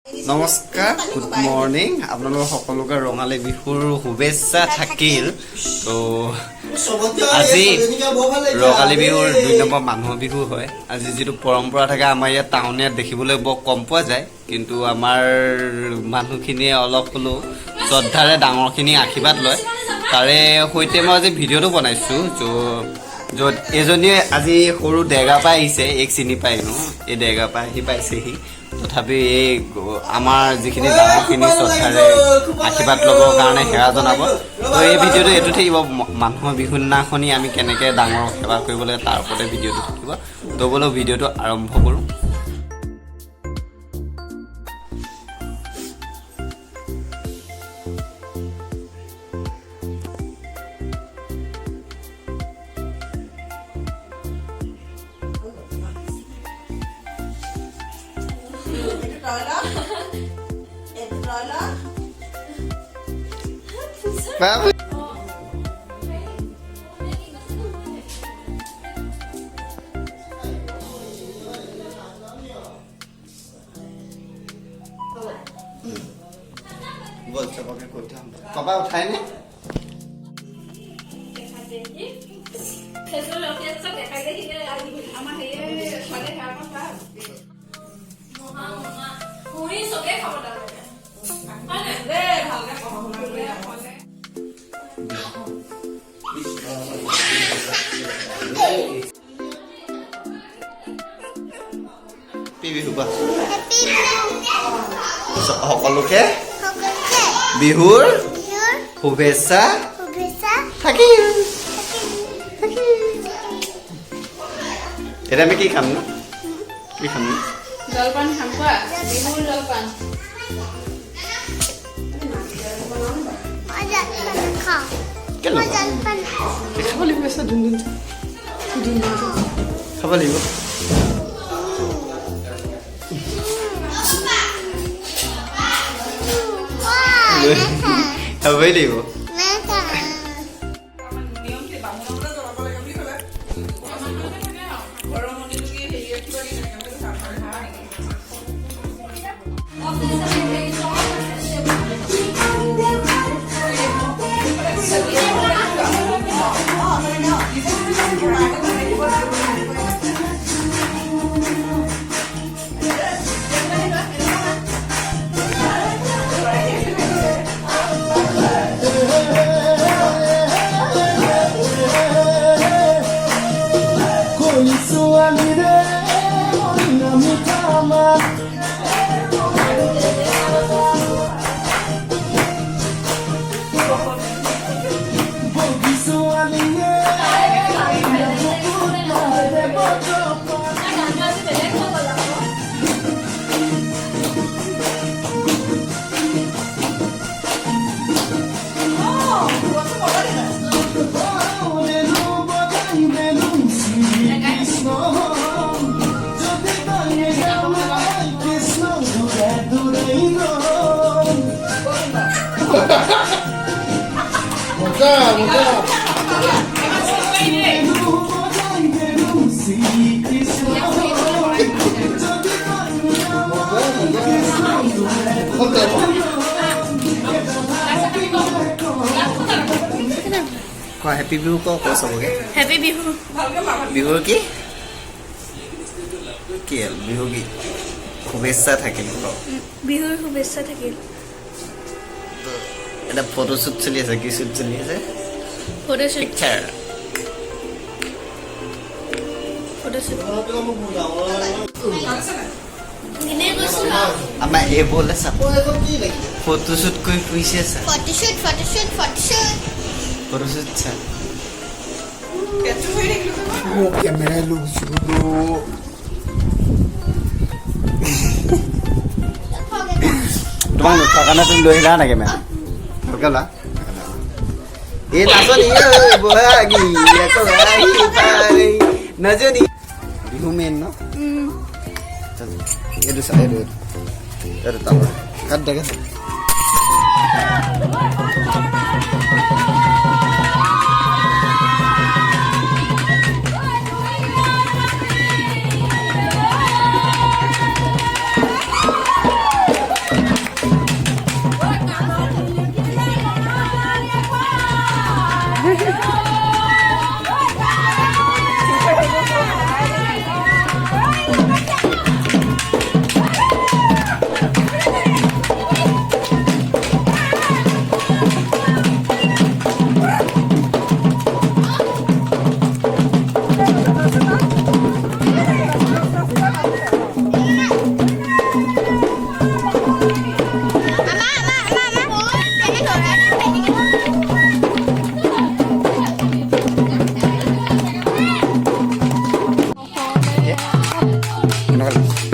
नमस्कार good morning आपलोक सकलोके Rongali बिहुर शुभेच्छा থাকিল तो আজি रंगाली बिहुर 2 নম্বৰ মানুহ बिहु হয় আজি যেটো परम्परा থাকে আমাৰ ইয়া টাউনে দেখিবলৈ বৰ কম পোৱা যায় কিন্তু আমাৰ মানুহখিনিয়ে অলপ হলো শ্ৰদ্ধাৰে ডাঙৰখিনি আশীৰ্বাদ লয় তাৰে হৈতে মই আজি ভিডিওটো বনাইছো য'ত এজনীয়ে আজি সৰু ডেগা পাই আহিছে এক চিনি পাই নো এই ডেগা পাই আহি পাইছেহি তথাপি এই আমাৰ যিখিনি ডাঙৰখিনি শ্ৰদ্ধাৰে আশীৰ্বাদ ল'বৰ কাৰণে সেৱা জনাব তো এই ভিডিওটো এটো থাকিব মানুহৰ বিহুৰ দিনাখনি আমি কেনেকৈ ডাঙৰক সেৱা কৰিব লাগে তাৰ ওপৰতে ভিডিওটো থাকিব তো বলো ভিডিওটো আৰম্ভ কৰোঁ Baby. बोल चलो के कोठा पापा उठाए ने সেইটো লকিয়াত সব দেখাই দেখিলে আমাৰ হেয়ে ফলে খাব পা মহা মহা পুৰি সবে খাব লাগে মানে দে ভালকে পঢ়া শুনা কৰি পিবি হুবা সকলোকে বিহুৰ শুভেচ্ছা থাকিল এটা আমি কি খাম না কি খাম জলপান খাম কোৱা বিহুৰ জলপান কেলে খাব লাগিব এসা ধুন খাব লাগিব খাবই লাগিব हैप्पी बिहू को सबके हैप्पी बिहू बिहू की बिहू की शुभेच्छा থাকিল বিহুৰ শুভেচ্ছা থাকিল এটা ফটোশুট চলি আছে কি শুট চলি আছে ফটোশুট পিকচাৰ ইনে গৈছো আমাৰ এই বলে চাপ ফটোশুট কৰি ফুৰিছে আছে ফটোশুট চা Oh, कैमरा लूज তোমাক নুঠা কাৰণে তুমি লৈ আহিলা না কেমেৰা ভালকে লা এই নাচনি বহাগি এত আহি পাৰি নজনি বিহু মেন ন এইটো চাই এইটো তাৱা কাট দেখে কেনেকুৱা লাগিছে